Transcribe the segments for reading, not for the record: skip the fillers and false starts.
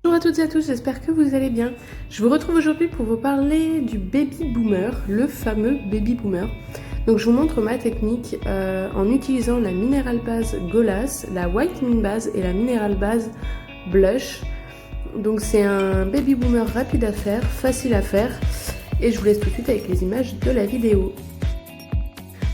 Bonjour à toutes et à tous, j'espère que vous allez bien. Je vous retrouve aujourd'hui pour vous parler du baby boomer, le fameux baby boomer. Donc je vous montre ma technique en utilisant la Mineral Base Golas, la White Min Base et la Mineral Base Blush. Donc c'est un baby boomer rapide à faire, facile à faire, et je vous laisse tout de suite avec les images de la vidéo.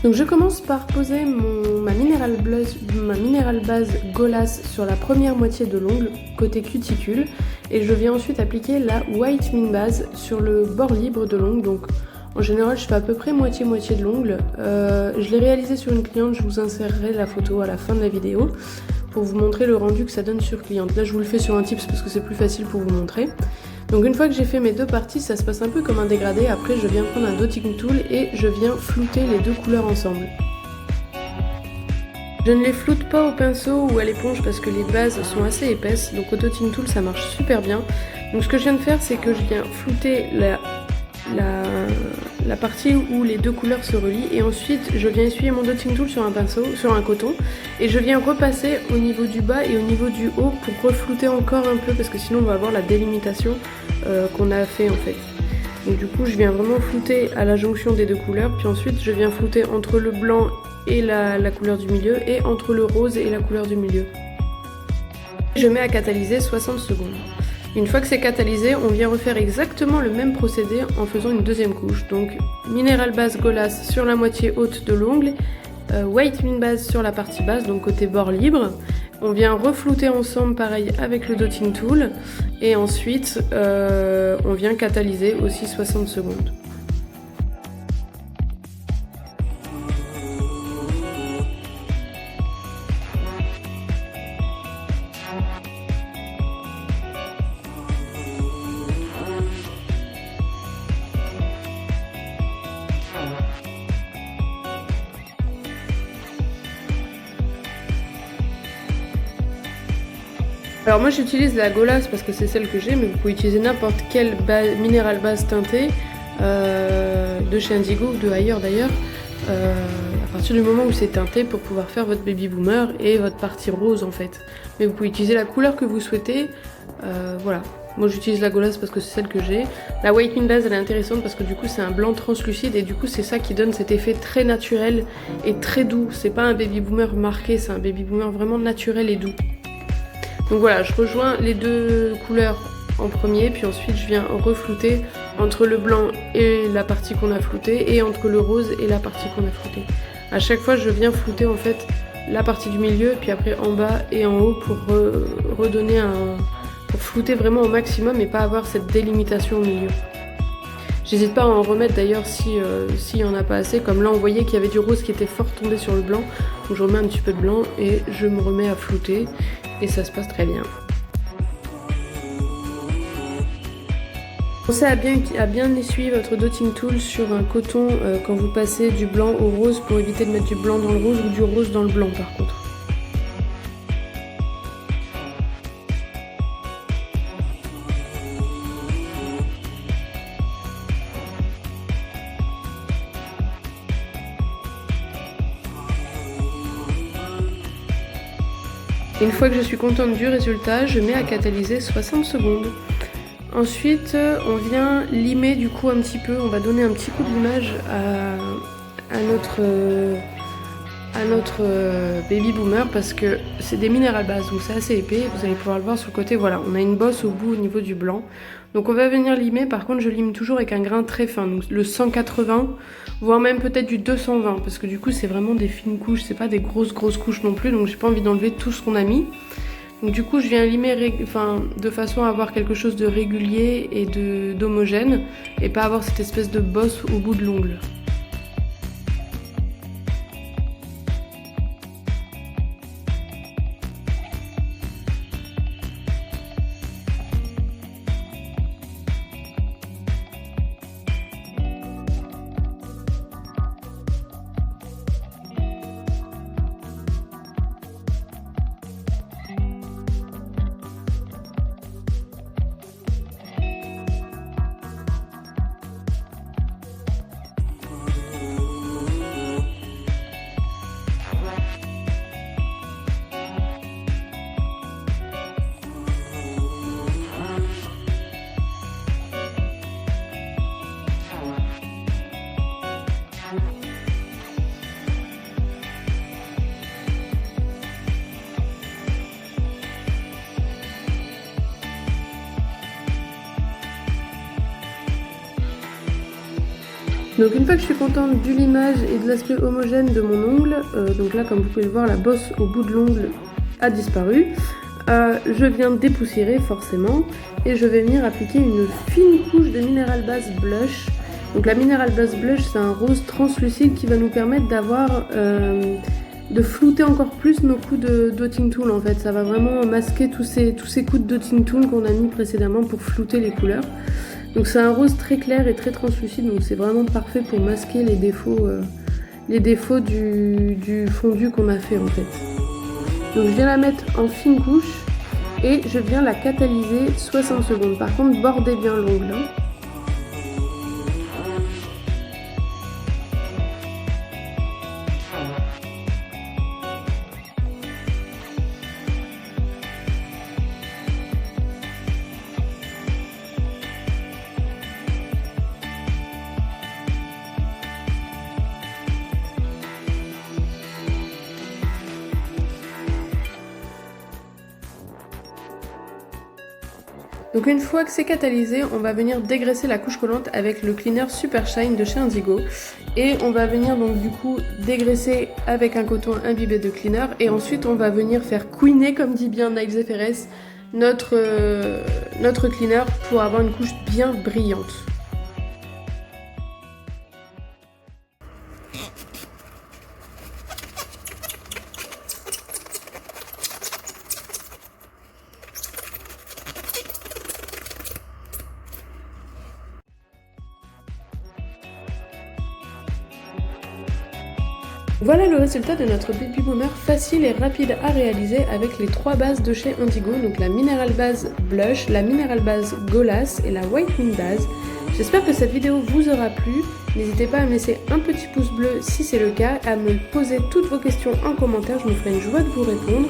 Donc je commence par poser ma Mineral Base Golas sur la première moitié de l'ongle, côté cuticule, et je viens ensuite appliquer la White Min Base sur le bord libre de l'ongle. Donc en général je fais à peu près moitié-moitié de l'ongle. Je l'ai réalisé sur une cliente, je vous insérerai la photo à la fin de la vidéo pour vous montrer le rendu que ça donne sur cliente. Là je vous le fais sur un tips parce que c'est plus facile pour vous montrer. Donc une fois que j'ai fait mes deux parties, ça se passe un peu comme un dégradé. Après je viens prendre un dotting tool et je viens flouter les deux couleurs ensemble. Je ne les floute pas au pinceau ou à l'éponge parce que les bases sont assez épaisses, donc au dotting tool ça marche super bien. Donc ce que je viens de faire, c'est que je viens flouter la partie où les deux couleurs se relient, et ensuite je viens essuyer mon dotting tool sur un pinceau, sur un coton, et je viens repasser au niveau du bas et au niveau du haut pour reflouter encore un peu, parce que sinon on va avoir la délimitation qu'on a fait en fait. Donc du coup je viens vraiment flouter à la jonction des deux couleurs, puis ensuite je viens flouter entre le blanc et la couleur du milieu, et entre le rose et la couleur du milieu. Je mets à catalyser 60 secondes. Une fois que c'est catalysé, on vient refaire exactement le même procédé en faisant une deuxième couche. Donc Mineral Base Golas sur la moitié haute de l'ongle, White Min Base sur la partie basse, donc côté bord libre. On vient reflouter ensemble pareil avec le dotting tool, et ensuite on vient catalyser aussi 60 secondes. Alors moi j'utilise la Golas parce que c'est celle que j'ai, mais vous pouvez utiliser n'importe quelle Mineral Base teintée de chez Indigo ou de ailleurs d'ailleurs, à partir du moment où c'est teinté, pour pouvoir faire votre baby boomer et votre partie rose en fait. Mais vous pouvez utiliser la couleur que vous souhaitez, voilà. Moi j'utilise la Golas parce que c'est celle que j'ai. La White Min Base elle est intéressante parce que du coup c'est un blanc translucide, et du coup c'est ça qui donne cet effet très naturel et très doux. C'est pas un baby boomer marqué, c'est un baby boomer vraiment naturel et doux. Donc voilà, je rejoins les deux couleurs en premier, puis ensuite je viens reflouter entre le blanc et la partie qu'on a floutée, et entre le rose et la partie qu'on a floutée. À chaque fois je viens flouter en fait la partie du milieu, puis après en bas et en haut pour redonner pour flouter vraiment au maximum et pas avoir cette délimitation au milieu. J'hésite pas à en remettre d'ailleurs s'il y en a pas assez, comme là on voyait qu'il y avait du rose qui était fort tombé sur le blanc, donc je remets un petit peu de blanc et je me remets à flouter, et ça se passe très bien. Pensez à bien essuyer votre dotting tool sur un coton quand vous passez du blanc au rose, pour éviter de mettre du blanc dans le rose ou du rose dans le blanc par contre. Une fois que je suis contente du résultat, je mets à catalyser 60 secondes. Ensuite, on vient limer du coup un petit peu, on va donner un petit coup de limage à notre baby boomer, parce que c'est des Mineral Base, donc c'est assez épais, vous allez pouvoir le voir sur le côté, voilà, on a une bosse au bout au niveau du blanc. Donc on va venir limer, par contre je lime toujours avec un grain très fin, donc le 180, voire même peut-être du 220, parce que du coup c'est vraiment des fines couches, c'est pas des grosses couches non plus, donc j'ai pas envie d'enlever tout ce qu'on a mis. Donc du coup je viens limer de façon à avoir quelque chose de régulier et d'homogène, et pas avoir cette espèce de bosse au bout de l'ongle. Donc une fois que je suis contente du limage et de l'aspect homogène de mon ongle, donc là comme vous pouvez le voir la bosse au bout de l'ongle a disparu, je viens dépoussiérer forcément et je vais venir appliquer une fine couche de Mineral Base Blush. Donc la Mineral Base Blush c'est un rose translucide qui va nous permettre d'avoir de flouter encore plus nos coups de dotting tool en fait. Ça va vraiment masquer tous ces coups de dotting tool qu'on a mis précédemment pour flouter les couleurs. Donc c'est un rose très clair et très translucide, donc c'est vraiment parfait pour masquer les défauts du fondu qu'on a fait en fait. Donc je viens la mettre en fine couche et je viens la catalyser 60 secondes. Par contre bordez bien l'ongle. Donc une fois que c'est catalysé, on va venir dégraisser la couche collante avec le cleaner Super Shine de chez Indigo. Et on va venir donc du coup dégraisser avec un coton imbibé de cleaner. Et ensuite on va venir faire couiner, comme dit bien Nails FRS, notre cleaner pour avoir une couche bien brillante. Voilà le résultat de notre baby boomer facile et rapide à réaliser avec les 3 bases de chez Indigo, donc la Mineral Base Blush, la Mineral Base Golas et la Whitening Base. J'espère que cette vidéo vous aura plu, n'hésitez pas à me laisser un petit pouce bleu si c'est le cas, à me poser toutes vos questions en commentaire, je me ferai une joie de vous répondre.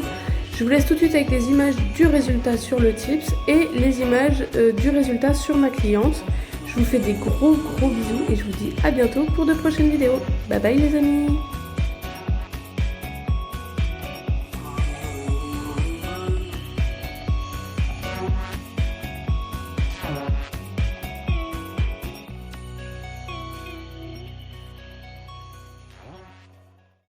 Je vous laisse tout de suite avec les images du résultat sur le tips et les images du résultat sur ma cliente. Je vous fais des gros bisous et je vous dis à bientôt pour de prochaines vidéos. Bye bye les amis!